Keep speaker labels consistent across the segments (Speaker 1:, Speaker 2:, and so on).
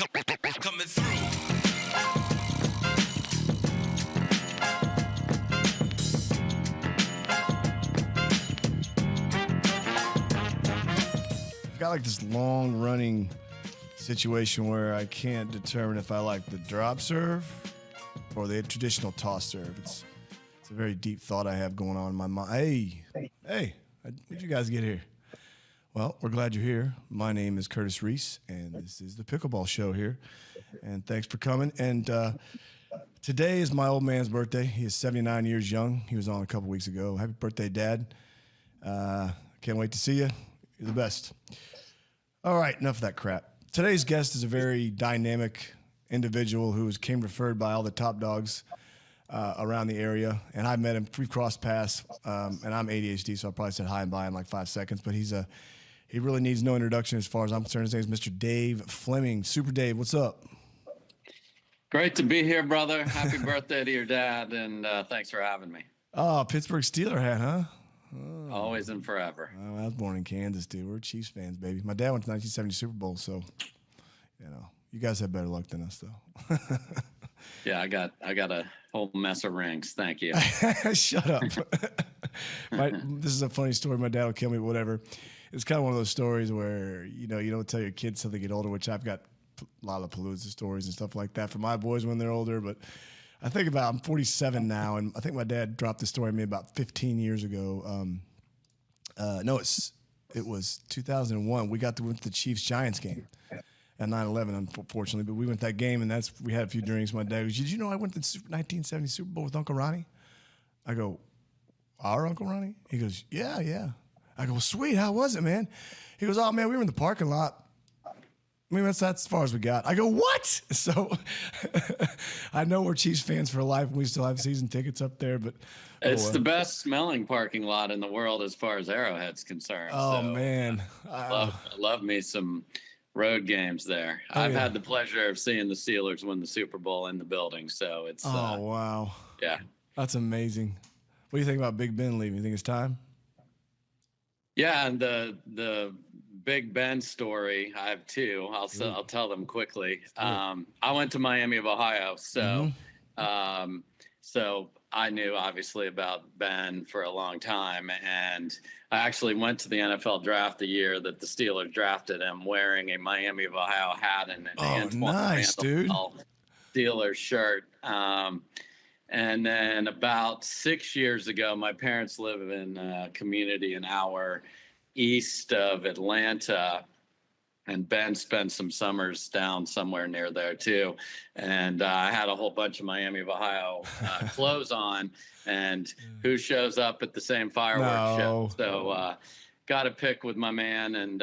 Speaker 1: Coming through.
Speaker 2: I've got like this long running situation where I can't determine if I like the drop serve or the traditional toss serve. It's a very deep thought I have going on in my mind. Hey, what'd you guys get here? Well, we're glad you're here. My name is Curtis Reese, and this is the PickleBall Show here. And thanks for coming. And today is my old man's birthday. He is 79 years young. He was on a couple weeks ago. Happy birthday, Dad. Can't wait to see you. You're the best. All right, enough of that crap. Today's guest is a very dynamic individual who came referred by all the top dogs around the area, and I met him. We've crossed paths, and I'm ADHD, so I probably said hi and bye in like 5 seconds. But he really needs no introduction as far as I'm concerned. His name is Mr. Dave Fleming. Super Dave, what's up?
Speaker 3: Great to be here, brother. Happy birthday to your dad, and thanks for having me.
Speaker 2: Oh, Pittsburgh Steeler hat, huh?
Speaker 3: Oh. Always and forever.
Speaker 2: I was born in Kansas, dude. We're Chiefs fans, baby. My dad went to 1970 Super Bowl, so you guys have better luck than us, though.
Speaker 3: Yeah, I got a whole mess of rings. Thank you.
Speaker 2: Shut up. This is a funny story. My dad will kill me, whatever. It's kind of one of those stories where, you don't tell your kids till they get older, which I've got a lot of Palooza stories and stuff like that for my boys when they're older. But I think I'm 47 now, and I think my dad dropped the story to me about 15 years ago. It was 2001. We went to the Chiefs-Giants game at 9/11, unfortunately, but we went to that game, and we had a few drinks. My dad goes, "Did you know I went to the 1970 Super Bowl with Uncle Ronnie?" I go, "Our Uncle Ronnie?" He goes, Yeah. I go, "Well, sweet, how was it, man?" He goes, "Oh, man, we were in the parking lot. I mean, that's as far as we got." I go, "What?" So I know we're Chiefs fans for life, and we still have season tickets up there, but
Speaker 3: it's the best smelling parking lot in the world as far as Arrowhead's concerned.
Speaker 2: Oh,
Speaker 3: so,
Speaker 2: man.
Speaker 3: I love me some road games there. I've had the pleasure of seeing the Steelers win the Super Bowl in the building, so it's
Speaker 2: wow.
Speaker 3: Yeah.
Speaker 2: That's amazing. What do you think about Big Ben leaving? You think it's time?
Speaker 3: Yeah, and the Big Ben story, I have two. I'll tell them quickly. I went to Miami of Ohio, so so I knew obviously about Ben for a long time, and I actually went to the NFL draft the year that the Steelers drafted him, wearing a Miami of Ohio hat and an Antoine
Speaker 2: nice, dude.
Speaker 3: Steelers shirt. And then about 6 years ago, my parents live in a community an hour east of Atlanta, and Ben spent some summers down somewhere near there too. And I had a whole bunch of Miami of Ohio clothes on, and who shows up at the same fireworks show? So got a pick with my man, and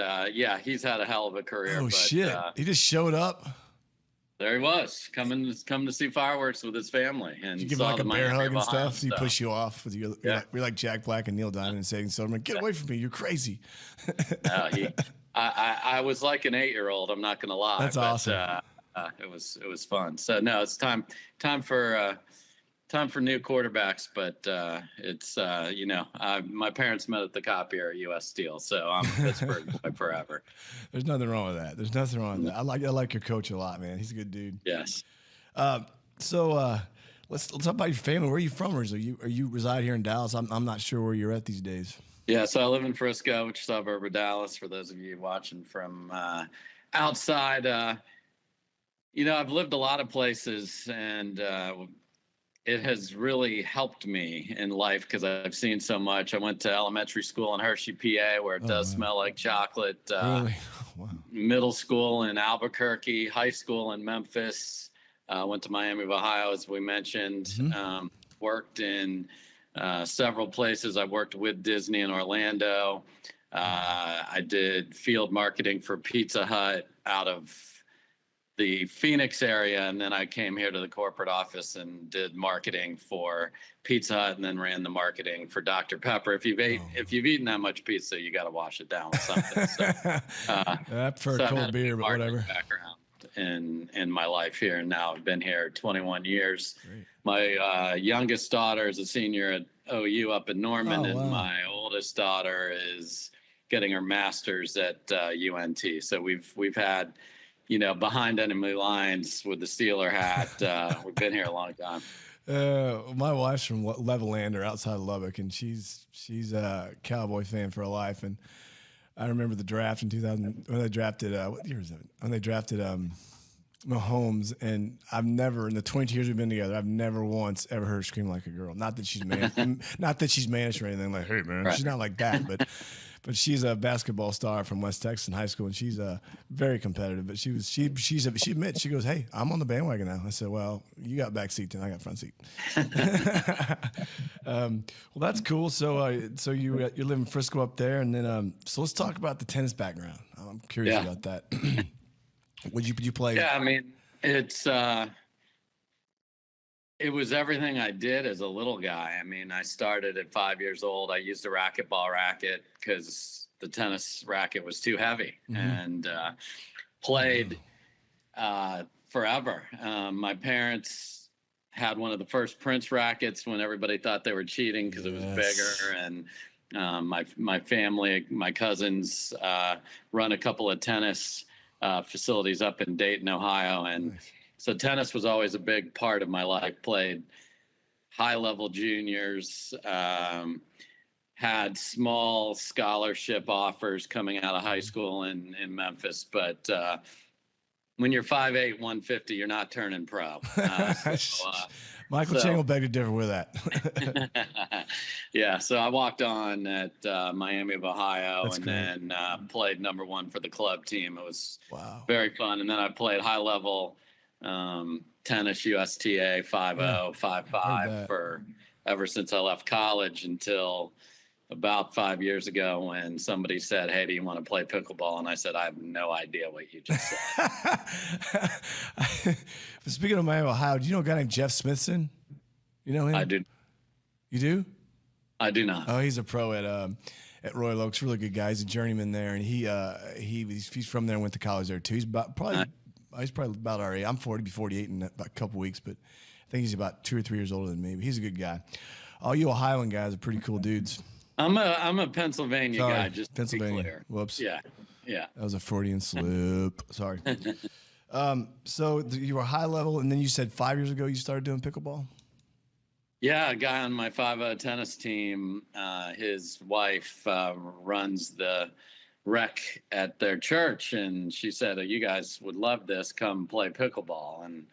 Speaker 3: he's had a hell of a career.
Speaker 2: Oh, shit. He just showed up.
Speaker 3: There he was, coming to see fireworks with his family, and
Speaker 2: you give him like a bear hug and stuff. So he push you off. We're like Jack Black and Neil Diamond and Saying Silverman. Get away from me! You're crazy.
Speaker 3: I was like an 8-year-old. I'm not gonna lie.
Speaker 2: That's awesome.
Speaker 3: It was fun. So no, it's time for new quarterbacks. But it's my parents met at the copier at U.S. Steel, so I'm Pittsburgh boy forever.
Speaker 2: There's nothing wrong with that. I like your coach a lot, man. He's a good dude.
Speaker 3: Yes.
Speaker 2: So let's talk about your family. Where are you from? Or you reside here in Dallas? I'm not sure where you're at these days.
Speaker 3: Yeah, so I live in Frisco, which is a suburb of Dallas. For those of you watching from outside, I've lived a lot of places, and it has really helped me in life because I've seen so much. I went to elementary school in Hershey, PA, where it does smell like chocolate.
Speaker 2: Really? Wow.
Speaker 3: Middle school in Albuquerque, high school in Memphis. Went to Miami of Ohio, as we mentioned. Worked in several places. I worked with Disney in Orlando. I did field marketing for Pizza Hut out of the Phoenix area, and then I came here to the corporate office and did marketing for Pizza Hut, and then ran the marketing for Dr. Pepper. If you've eaten that much pizza, you got to wash it down with something.
Speaker 2: That for a cold beer, but whatever.
Speaker 3: Background in my life here, and now I've been here 21 years. Great. My youngest daughter is a senior at OU up in Norman, and my oldest daughter is getting her master's at UNT. So we've had behind enemy lines with the Steeler hat. We've been here a long time.
Speaker 2: My wife's from Levelander outside of Lubbock, and she's a Cowboy fan for her life. And I remember the draft in 2000 when they drafted what year is it? When they drafted Mahomes, and I've never in the 20 years we've been together, I've never once ever heard her scream like a girl. Not that she's not that she's mannish or anything. Like, hey man, right. She's not like that, but she's a basketball star from West Texas in high school, and she's very competitive. But she admits, she goes, "Hey, I'm on the bandwagon now." I said, "Well, you got back seat, then I got front seat." Well, that's cool. So you're living in Frisco up there, and then so let's talk about the tennis background. I'm curious about that. Would you play?
Speaker 3: Yeah, I mean, it was everything I did as a little guy. I mean, I started at 5 years old. I used a racquetball racket because the tennis racket was too heavy, and played forever. My parents had one of the first Prince rackets when everybody thought they were cheating because it was bigger. And my family, my cousins, run a couple of tennis facilities up in Dayton, Ohio, and so tennis was always a big part of my life. Played high-level juniors, had small scholarship offers coming out of high school in Memphis, but when you're 5'8", 150, you're not turning pro.
Speaker 2: Michael Chang will beg to differ with that.
Speaker 3: Yeah, so I walked on at Miami of Ohio. That's great. Then played number one for the club team. It was very fun. And then I played high-level tennis, USTA 5-0, 5-5 for ever since I left college until about 5 years ago when somebody said, "Hey, do you want to play pickleball?" And I said, "I have no idea what you just said."
Speaker 2: Speaking of Miami, Ohio, do you know a guy named Jeff Smithson? You know him?
Speaker 3: I do.
Speaker 2: You do?
Speaker 3: I do not.
Speaker 2: Oh, he's a pro at Royal Oaks. Really good guy. He's a journeyman there, and he's from there and went to college there too. He's probably about our age. I'm 40, be 48 in about a couple weeks, but I think he's about 2 or 3 years older than me. But he's a good guy. All you Ohioan guys are pretty cool dudes.
Speaker 3: I'm a Pennsylvania guy, just
Speaker 2: Pennsylvania.
Speaker 3: To be clear.
Speaker 2: Whoops.
Speaker 3: Yeah.
Speaker 2: That was a Freudian slip. Sorry. So you were high level, and then you said 5 years ago you started doing pickleball?
Speaker 3: Yeah, a guy on my 5 tennis team, his wife runs the rec at their church, and she said, "You guys would love this. Come play pickleball." And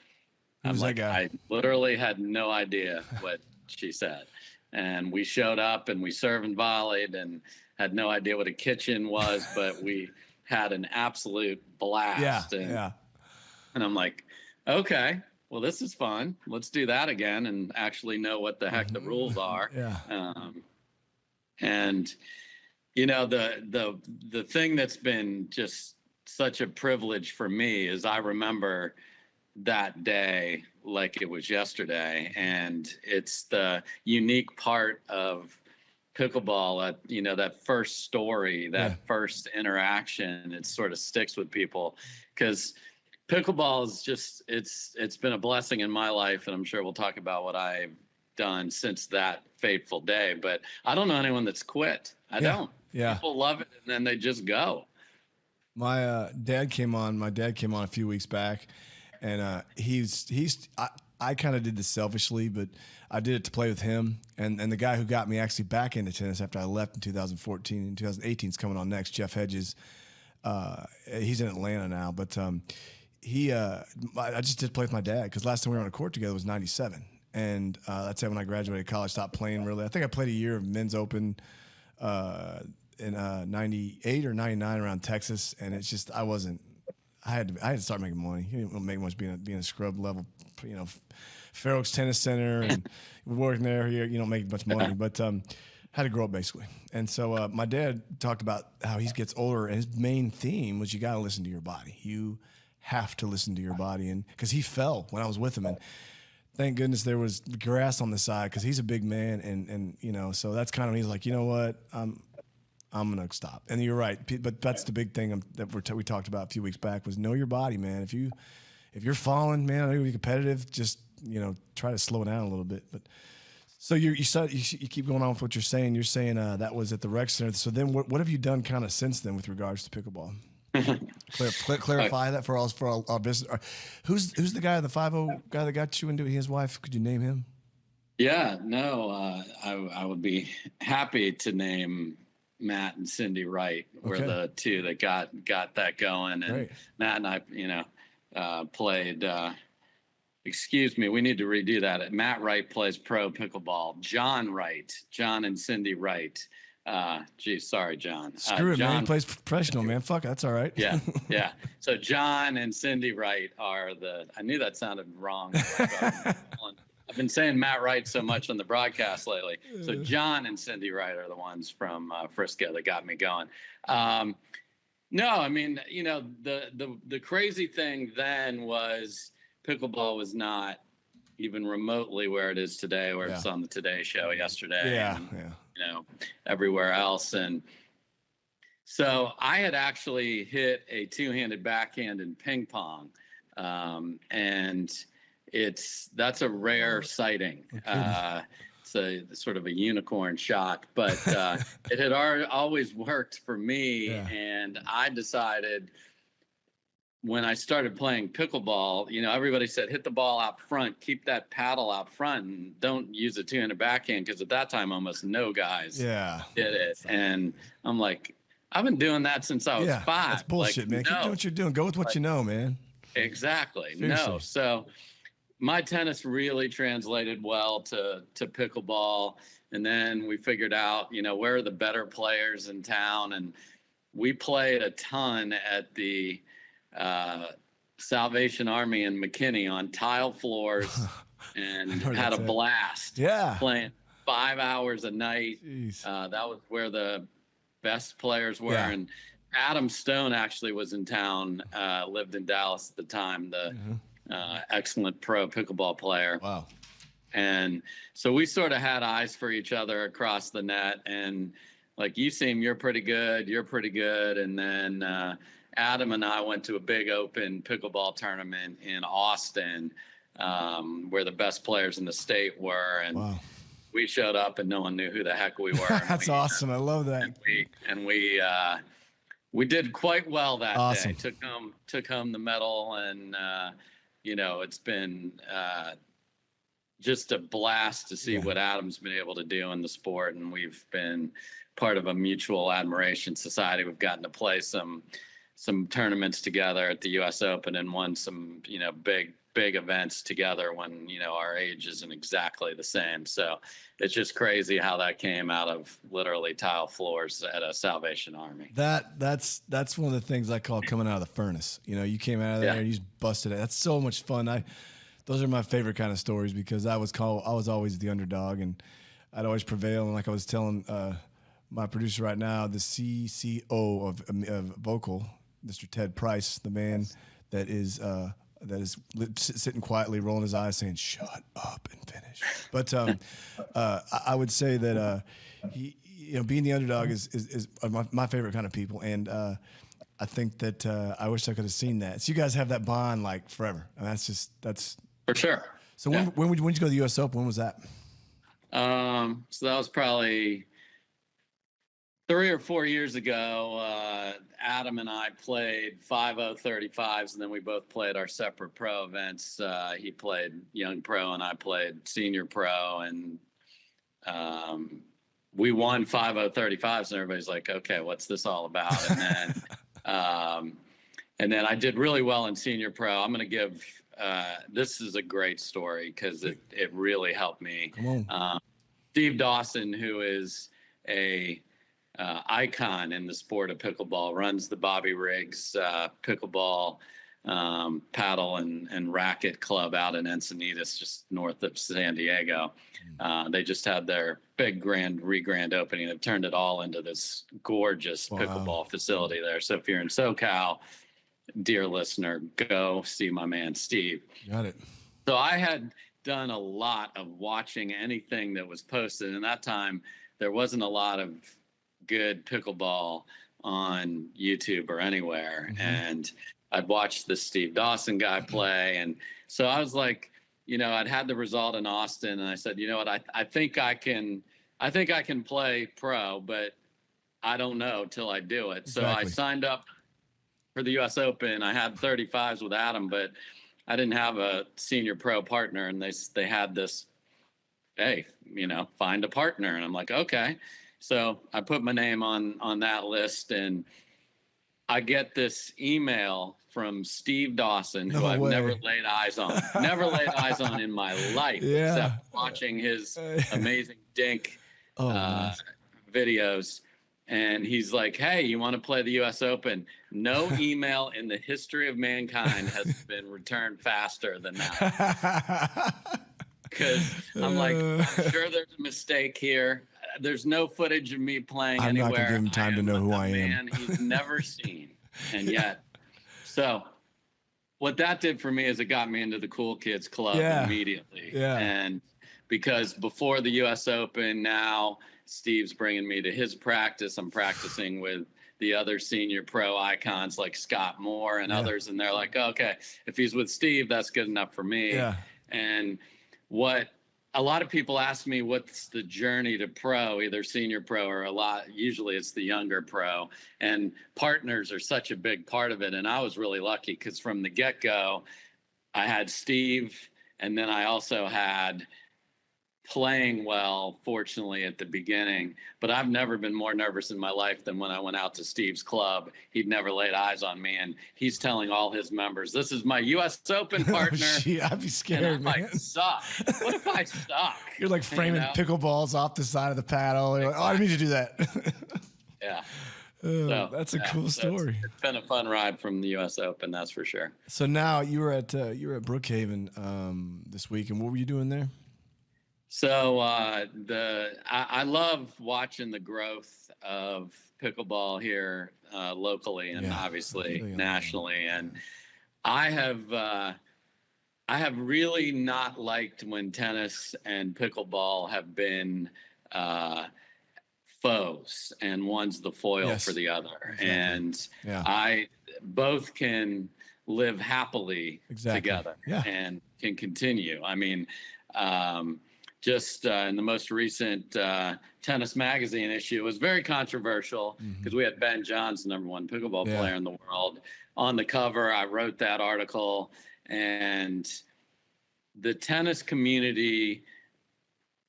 Speaker 3: I'm like, I literally had no idea what she said. And we showed up and we served and volleyed and had no idea what a kitchen was, but we had an absolute blast. And I'm like, okay, well, this is fun. Let's do that again and actually know what the heck the rules are. And the thing that's been just such a privilege for me is I remember that day like it was yesterday, and it's the unique part of pickleball that first story, that first interaction. It sort of sticks with people because pickleball is just it's been a blessing in my life, and I'm sure we'll talk about what I've done since that fateful day, but I don't know anyone that's quit. I don't. People love it and then they just go.
Speaker 2: My dad came on a few weeks back. And I kind of did this selfishly, but I did it to play with him. And the guy who got me actually back into tennis after I left in 2014 and 2018 is coming on next, Jeff Hedges. He's in Atlanta now, but I just did play with my dad because last time we were on a court together was 97. And that's when I graduated college, stopped playing really. I think I played a year of men's open in 98 or 99 around Texas. And it's just, I had to start making money. You don't make much being a scrub level, Fair Oaks Tennis Center and working there. You don't make much money, but had to grow up basically. And so my dad talked about how he gets older, and his main theme was you got to listen to your body. You have to listen to your body, and because he fell when I was with him, and thank goodness there was grass on the side because he's a big man, and so that's kind of he's like, you know what, I'm going to stop. And you're right. But that's the big thing that we talked about a few weeks back was know your body, man. If you're falling, man, I know you're competitive, just, try to slow down a little bit. But so you keep going on with what you're saying. You're saying that was at the rec center. So then what have you done kind of since then with regards to pickleball? Clarify that for our business. Who's the guy, the 5-0 guy that got you into his wife? Could you name him?
Speaker 3: Yeah, no, I would be happy to name Matt and Cindy Wright were the two that got that going. And right. Matt and I, played. Excuse me, we need to redo that. Matt Wright plays pro pickleball. John and Cindy Wright. Sorry, John.
Speaker 2: Screw it, man. He plays professional, man. Fuck, that's all right.
Speaker 3: Yeah. So John and Cindy Wright are I knew that sounded wrong. I've been saying Matt Wright so much on the broadcast lately. So John and Cindy Wright are the ones from Frisco that got me going. No, I mean, the crazy thing then was pickleball was not even remotely where it is today, where it's on the Today Show yesterday. And, everywhere else. And so I had actually hit a two-handed backhand in ping pong. And that's a rare sighting. It's a sort of a unicorn shot, but it had always worked for me. Yeah. And I decided when I started playing pickleball, everybody said, hit the ball out front, keep that paddle out front, and don't use a two-handed backhand, because at that time, almost no guys did it. And I'm like, I've been doing that since I was 5.
Speaker 2: That's bullshit, man. Keep doing what you're doing. Go with what you know, man.
Speaker 3: Exactly.
Speaker 2: Seriously.
Speaker 3: No. So my tennis really translated well to pickleball. And then we figured out, where are the better players in town. And we played a ton at the Salvation Army in McKinney on tile floors and had a blast.
Speaker 2: Yeah.
Speaker 3: Playing 5 hours a night. That was where the best players were. Yeah. And Adam Stone actually was in town, lived in Dallas at the time, excellent pro pickleball player.
Speaker 2: Wow.
Speaker 3: And so we sort of had eyes for each other across the net, and like, you're pretty good. And then Adam and I went to a big open pickleball tournament in Austin, where the best players in the state were. And we showed up and no one knew who the heck we were.
Speaker 2: That's awesome. I love that.
Speaker 3: And we did quite well that day. Took home the medal, and it's been just a blast to see what Adam's been able to do in the sport. And we've been part of a mutual admiration society. We've gotten to play some tournaments together at the US Open and won some, big events together when, our age isn't exactly the same. So it's just crazy how that came out of literally tile floors at a Salvation Army.
Speaker 2: That's one of the things I call coming out of the furnace. You came out of there and you just busted it. That's so much fun. Those are my favorite kind of stories, because I was always the underdog, and I'd always prevail. And like I was telling my producer right now, the CCO of Vocal, Mr. Ted Price, the man that is sitting quietly, rolling his eyes, saying, "Shut up and finish." But I would say that he, being the underdog is my favorite kind of people, and I think that I wish I could have seen that. So you guys have that bond like forever, and that's
Speaker 3: for sure.
Speaker 2: So when did you go to the U.S. Open? When was that?
Speaker 3: So that was probably 3 or 4 years ago. Adam and I played 5-0 35s, and then we both played our separate pro events. He played young pro, and I played senior pro, and we won 5-0 35s, and everybody's like, "Okay, what's this all about?" And then I did really well in senior pro. I'm going to give this is a great story because it really helped me.
Speaker 2: Come on.
Speaker 3: Steve Dawson, who is a icon in the sport of pickleball, runs the Bobby Riggs pickleball paddle and racket club out in Encinitas, just north of San Diego. They just had their big grand opening. They've turned it all into this gorgeous pickleball facility there. So if you're in SoCal, dear listener, go see my man Steve.
Speaker 2: Got it.
Speaker 3: So I had done a lot of watching anything that was posted. And that time there wasn't a lot of good pickleball on YouTube or anywhere. Mm-hmm. And I'd watched the Steve Dawson guy play. And so I was like, I'd had the result in Austin, and I said, you know what, I think I can play pro, but I don't know till I do it. Exactly. So I signed up for the U.S. Open, I had 35s with Adam, but I didn't have a senior pro partner, and they had this, hey, find a partner, and I'm like, okay. So I put my name on that list, and I get this email from Steve Dawson, who I've never laid eyes on in my life, except watching his amazing dink videos. And he's like, hey, you want to play the U.S. Open? No email in the history of mankind has been returned faster than that. Because I'm like, I'm sure there's a mistake here. There's no footage of me playing anywhere.
Speaker 2: I'm not going to give him time to know who I am.
Speaker 3: Man, he's never seen. And yet, so what that did for me is it got me into the Cool Kids Club immediately.
Speaker 2: Yeah.
Speaker 3: And because before the U.S. Open, now Steve's bringing me to his practice. I'm practicing with the other senior pro icons like Scott Moore and others. And they're like, okay, if he's with Steve, that's good enough for me.
Speaker 2: Yeah.
Speaker 3: And what a lot of people ask me, what's the journey to pro, either senior pro or usually it's the younger pro, and partners are such a big part of it. And I was really lucky because from the get-go, I had Steve, and then I also had playing well, fortunately, at the beginning. But I've never been more nervous in my life than when I went out to Steve's club. He'd never laid eyes on me, and he's telling all his members, this is my U.S. Open partner.
Speaker 2: Oh, gee, I'd be scared,
Speaker 3: and I'm
Speaker 2: man.
Speaker 3: like, suck. What if I suck?
Speaker 2: You're like framing pickleballs off the side of the paddle. You're like, oh, I didn't mean to do that.
Speaker 3: Yeah.
Speaker 2: So, that's a cool story.
Speaker 3: It's been a fun ride from the U.S. Open, that's for sure.
Speaker 2: So now you were at Brookhaven this week, and what were you doing there?
Speaker 3: So I love watching the growth of pickleball here locally and obviously nationally. And I have really not liked when tennis and pickleball have been foes and one's the foil for the other. Exactly. And I both can live happily together and can continue. I mean, just in the most recent Tennis Magazine issue, it was very controversial because we had Ben Johns, the #1 pickleball player in the world, on the cover. I wrote that article, and the tennis community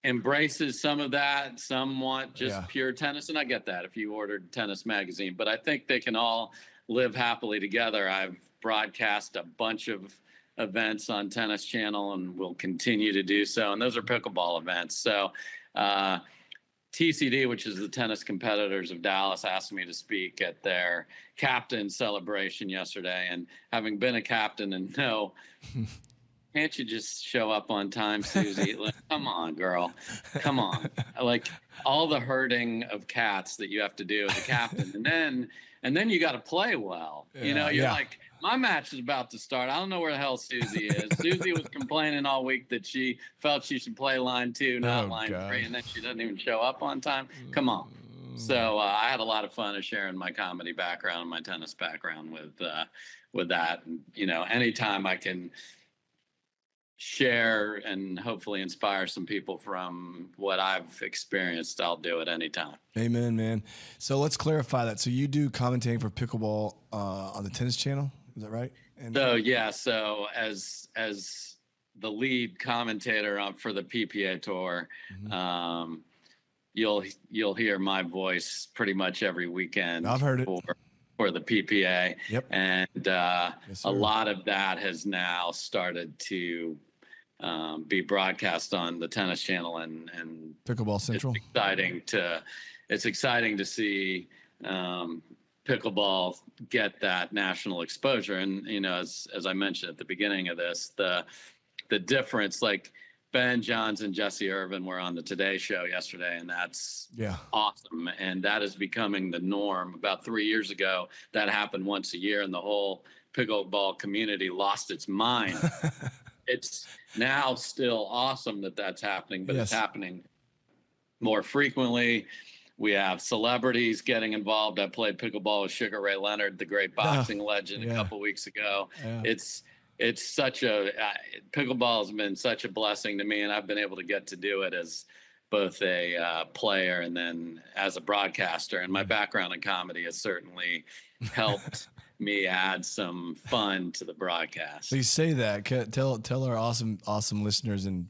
Speaker 3: embraces some of that. Some want just pure tennis, and I get that if you ordered Tennis Magazine. But I think they can all live happily together. I've broadcast a bunch of events on Tennis Channel and will continue to do so. And those are pickleball events. So TCD, which is the Tennis Competitors of Dallas, asked me to speak at their captain celebration yesterday. And having been a captain and can't you just show up on time, Susie? Like, come on, girl. Come on. Like all the herding of cats that you have to do as a captain. And then you got to play well. You're like, my match is about to start. I don't know where the hell Susie is. Susie was complaining all week that she felt she should play line 2, not line 3, and then she doesn't even show up on time. Come on. So I had a lot of fun sharing my comedy background and my tennis background with that. And, anytime I can share and hopefully inspire some people from what I've experienced, I'll do it anytime.
Speaker 2: Amen, man. So let's clarify that. So you do commentating for pickleball on the Tennis Channel, is that right?
Speaker 3: So as the lead commentator for the PPA Tour, you'll hear my voice pretty much every weekend.
Speaker 2: I've heard it.
Speaker 3: For the PPA.
Speaker 2: Yep.
Speaker 3: And a lot of that has now started to be broadcast on the Tennis Channel and
Speaker 2: Pickleball Central.
Speaker 3: It's exciting to see pickleball get that national exposure. And, as I mentioned at the beginning of this, the difference, like Ben Johns and Jesse Irvin were on the Today Show yesterday, and that's awesome. And that is becoming the norm. About 3 years ago, that happened once a year, and the whole pickleball community lost its mind. It's now still awesome that that's happening, but it's happening more frequently. We have celebrities getting involved. I played pickleball with Sugar Ray Leonard, the great boxing legend, a couple weeks ago. Yeah. It's such pickleball has been such a blessing to me, and I've been able to get to do it as both a player and then as a broadcaster. And my background in comedy has certainly helped me add some fun to the broadcast.
Speaker 2: Please say that. Tell our awesome listeners and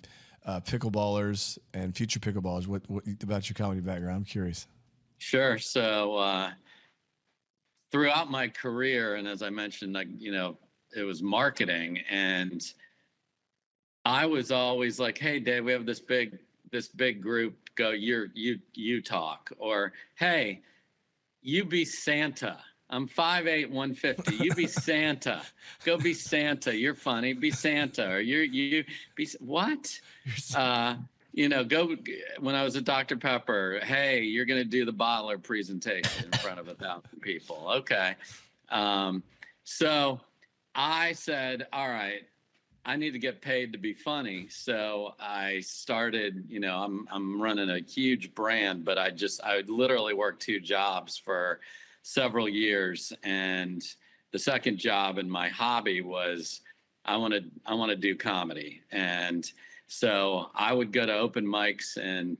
Speaker 2: pickleballers and future pickleballers what about your comedy background. I'm curious.
Speaker 3: Sure. So throughout my career, and as I mentioned, like, it was marketing, and I was always like, "Hey, Dave, we have this big group. Go, you talk," or "Hey, you be Santa. I'm 5'8", 150. You be Santa. Go be Santa. You're funny. Be Santa." Or you be what? Go when I was at Dr. Pepper. "Hey, you're gonna do the bottler presentation in front of 1,000 people." Okay. So I said, all right, I need to get paid to be funny. So I started, I'm running a huge brand, but I literally worked 2 jobs for several years. And the second job in my hobby was I want to do comedy. And so I would go to open mics, and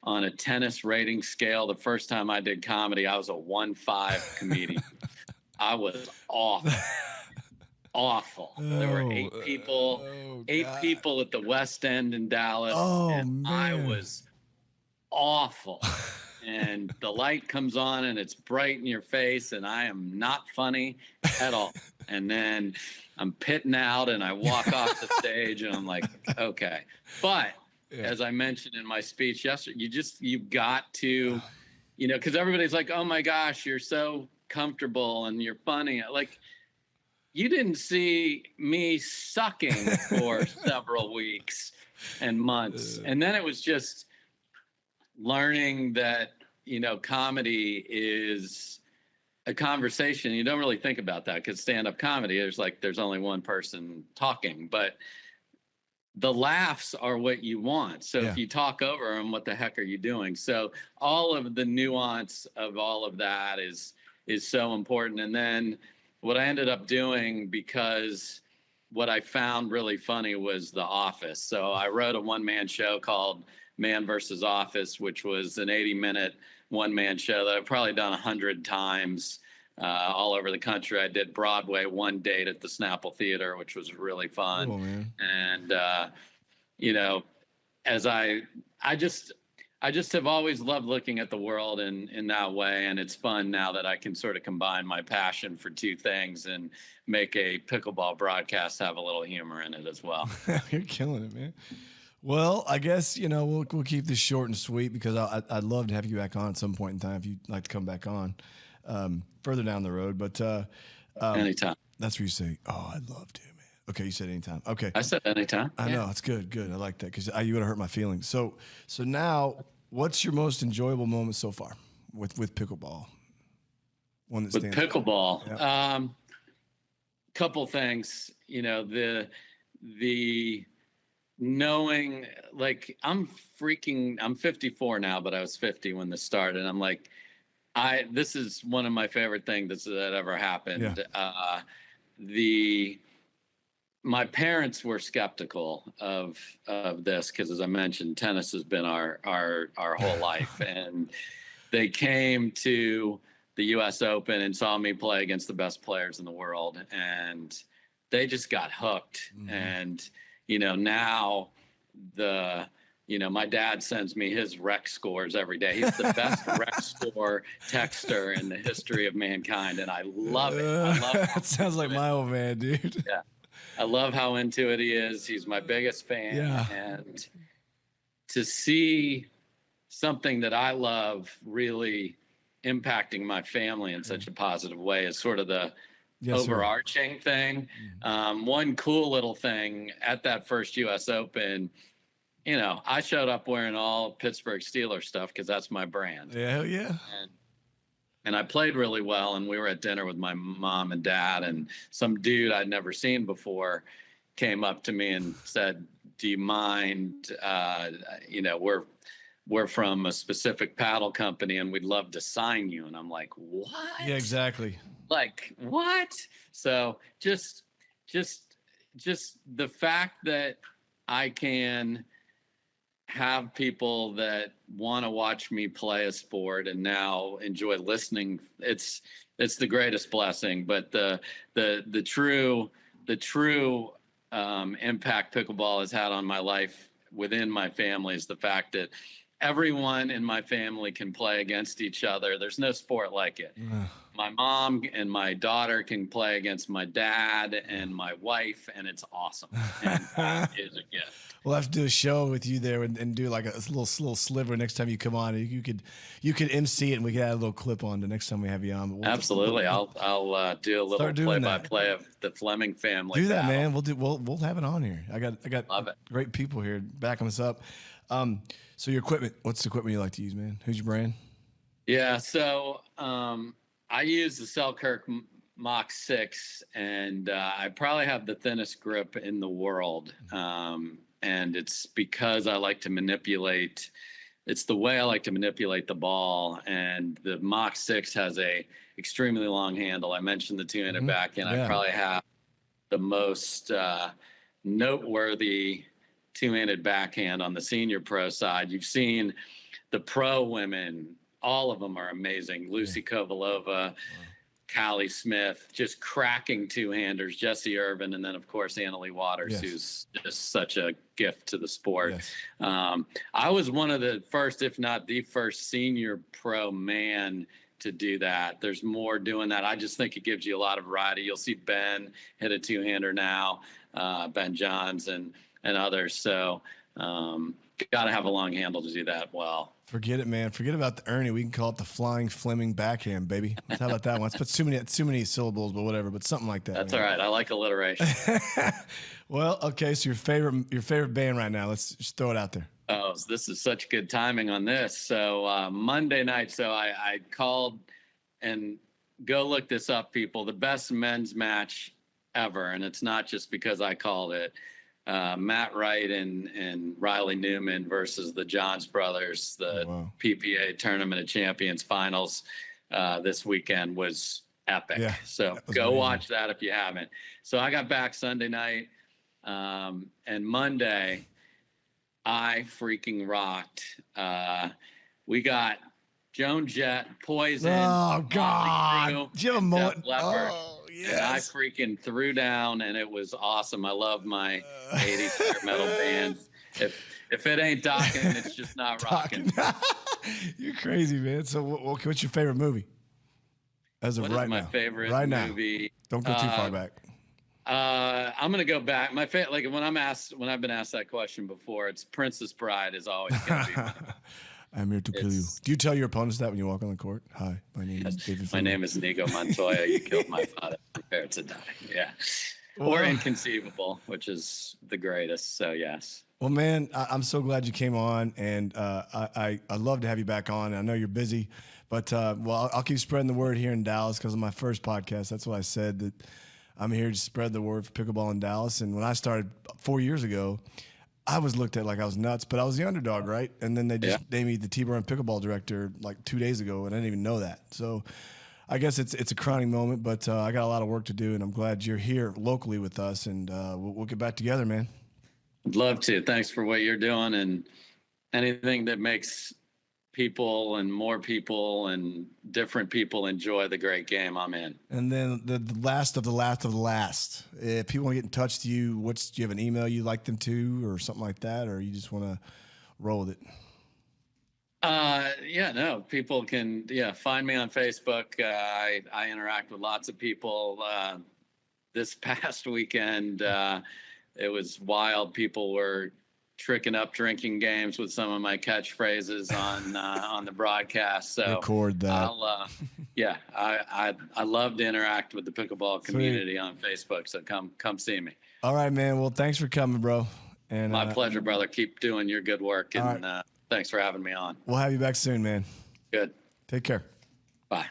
Speaker 3: on a tennis rating scale, the first time I did comedy, I was a 1-5 comedian. I was awful. Awful. There were 8 people at the West End in Dallas, and
Speaker 2: man.
Speaker 3: I was awful. And the light comes on and it's bright in your face, and I am not funny at all. And then I'm pitting out and I walk off the stage, and I'm like, okay. But as I mentioned in my speech yesterday, you've got to, because everybody's like, "Oh my gosh, you're so comfortable and you're funny." Like, you didn't see me sucking for several weeks and months. And then it was just learning that, comedy is a conversation. You don't really think about that, because stand-up comedy, there's only one person talking, but the laughs are what you want. So if you talk over them, what the heck are you doing? So all of the nuance of all of that is so important. And then what I ended up doing, because what I found really funny was The Office. So I wrote a one-man show called Man vs. Office, which was an 80-minute one-man show that I've probably done 100 times all over the country. I did Broadway one date at the Snapple Theater, which was really fun.
Speaker 2: Cool, man.
Speaker 3: And, as I just have always loved looking at the world in that way. And it's fun now that I can sort of combine my passion for 2 things and make a pickleball broadcast have a little humor in it as well.
Speaker 2: You're killing it, man. Well, I guess, we'll keep this short and sweet, because I'd love to have you back on at some point in time if you'd like to come back on further down the road. But
Speaker 3: anytime.
Speaker 2: That's what you say. "Oh, I'd love to, man." Okay, you said anytime. Okay.
Speaker 3: I said anytime.
Speaker 2: I know. It's good. Good. I like that, because you would have hurt my feelings. So now, what's your most enjoyable moment so far with pickleball? One that
Speaker 3: with
Speaker 2: stands
Speaker 3: pickleball.
Speaker 2: Yeah.
Speaker 3: Couple things. The knowing, like, I'm 54 now, but I was 50 when this started. And I'm like, this is one of my favorite things that ever happened. Yeah. My parents were skeptical of this, because, as I mentioned, tennis has been our whole life. And they came to the U.S. Open and saw me play against the best players in the world, and they just got hooked. Mm-hmm. And now my dad sends me his rec scores every day. He's the best rec score texter in the history of mankind, and I love it.
Speaker 2: That sounds like my old man, dude.
Speaker 3: Yeah. I love how into it he is. He's my biggest fan.
Speaker 2: Yeah.
Speaker 3: And to see something that I love really impacting my family in such a positive way is sort of the overarching thing. One cool little thing at that first U.S. Open, I showed up wearing all Pittsburgh Steelers stuff, because that's my brand.
Speaker 2: Yeah, hell yeah.
Speaker 3: And I played really well, and we were at dinner with my mom and dad, and some dude I'd never seen before came up to me and said, "Do you mind, we're from a specific paddle company, and we'd love to sign you." And I'm like, "What?"
Speaker 2: Yeah, exactly.
Speaker 3: Like, what? So just the fact that I can have people that want to watch me play a sport and now enjoy listening, it's it's the greatest blessing. But the true impact pickleball has had on my life within my family is the fact that everyone in my family can play against each other. There's no sport like it. My mom and my daughter can play against my dad and my wife, and it's awesome. And it is a gift.
Speaker 2: We'll have to do a show with you there and do like a little sliver next time you come on. You could MC it, and we could add a little clip on the next time we have you on.
Speaker 3: Absolutely, I'll do a little play-by-play of the Fleming family.
Speaker 2: Do that, man. We'll have it on here. I got
Speaker 3: Love it.
Speaker 2: Great people here backing us up. So your equipment, what's the equipment you like to use, man? Who's your brand?
Speaker 3: Yeah, so I use the Selkirk Mach 6, and I probably have the thinnest grip in the world. And it's because I like to manipulate. It's the way I like to manipulate the ball. And the Mach 6 has a extremely long handle. I mentioned the two-handed backhand. I probably have the most noteworthy two-handed backhand on the senior pro side. You've seen the pro women. All of them are amazing. Lucy Kovalova, Callie Smith, just cracking two-handers, Jessie Irvin, and then, of course, Annalie Waters, who's just such a gift to the sport. I was one of the first, if not the first, senior pro man to do that. There's more doing that. I just think it gives you a lot of variety. You'll see Ben hit a two-hander now, Ben Johns and others. So got to have a long handle to do that well.
Speaker 2: Forget it, man. Forget about the Ernie. We can call it the Flying Fleming backhand, baby. How about that one? It's too many syllables, but whatever. But something like that.
Speaker 3: That's all right. I like alliteration.
Speaker 2: Well, okay. So your favorite band right now? Let's just throw it out there.
Speaker 3: Oh, this is such good timing on this. So Monday night. So I called, and go look this up, people. The best men's match ever, and it's not just because I called it. Matt Wright and Riley Newman versus the Johns brothers, the PPA Tournament of Champions finals this weekend was epic. Yeah, so go watch that if you haven't. So I got back Sunday night, and Monday I freaking rocked. We got Joan Jett, Poison.
Speaker 2: Oh, God. Do you have a moment?
Speaker 3: Yes. And I freaking threw down, and it was awesome. I love my 80s hair metal bands. If it ain't docking, it's just not rocking.
Speaker 2: You're crazy, man. So what's your favorite movie? As of right now.
Speaker 3: My favorite movie?
Speaker 2: Don't go too far back.
Speaker 3: I'm gonna go back. My favorite, like when I've been asked that question before, it's Princess Bride is always gonna be.
Speaker 2: I'm here to kill you. Do you tell your opponents that when you walk on the court? Hi, my name is David.
Speaker 3: My name is Nico Montoya. You killed my father. Prepare to die. Yeah. Or Inconceivable, which is the greatest. So yes.
Speaker 2: Well, man, I'm so glad you came on, and I'd love to have you back on. I know you're busy, but I'll keep spreading the word here in Dallas because of my first podcast. That's what I said, that I'm here to spread the word for pickleball in Dallas. And when I started 4 years ago, I was looked at like I was nuts, but I was the underdog, right? And then they just named me the T-Burn pickleball director like 2 days ago, and I didn't even know that. So I guess it's a crowning moment, but I got a lot of work to do, and I'm glad you're here locally with us, and we'll get back together, man.
Speaker 3: I'd love to. Thanks for what you're doing, and anything that makes people and more people and different people enjoy the great game, I'm in.
Speaker 2: And then the last of the last of the last. If people want to get in touch with you, do you have an email you'd like them to, or something like that, or you just want to roll with it?
Speaker 3: People can find me on Facebook. I interact with lots of people. This past weekend, it was wild. People were tricking up drinking games with some of my catchphrases on the broadcast. So
Speaker 2: record that.
Speaker 3: I love to interact with the pickleball community on Facebook. So come see me.
Speaker 2: All right, man. Well, thanks for coming, bro. And
Speaker 3: my pleasure, brother. Keep doing your good work, and thanks for having me on.
Speaker 2: We'll have you back soon, man.
Speaker 3: Good.
Speaker 2: Take care.
Speaker 3: Bye.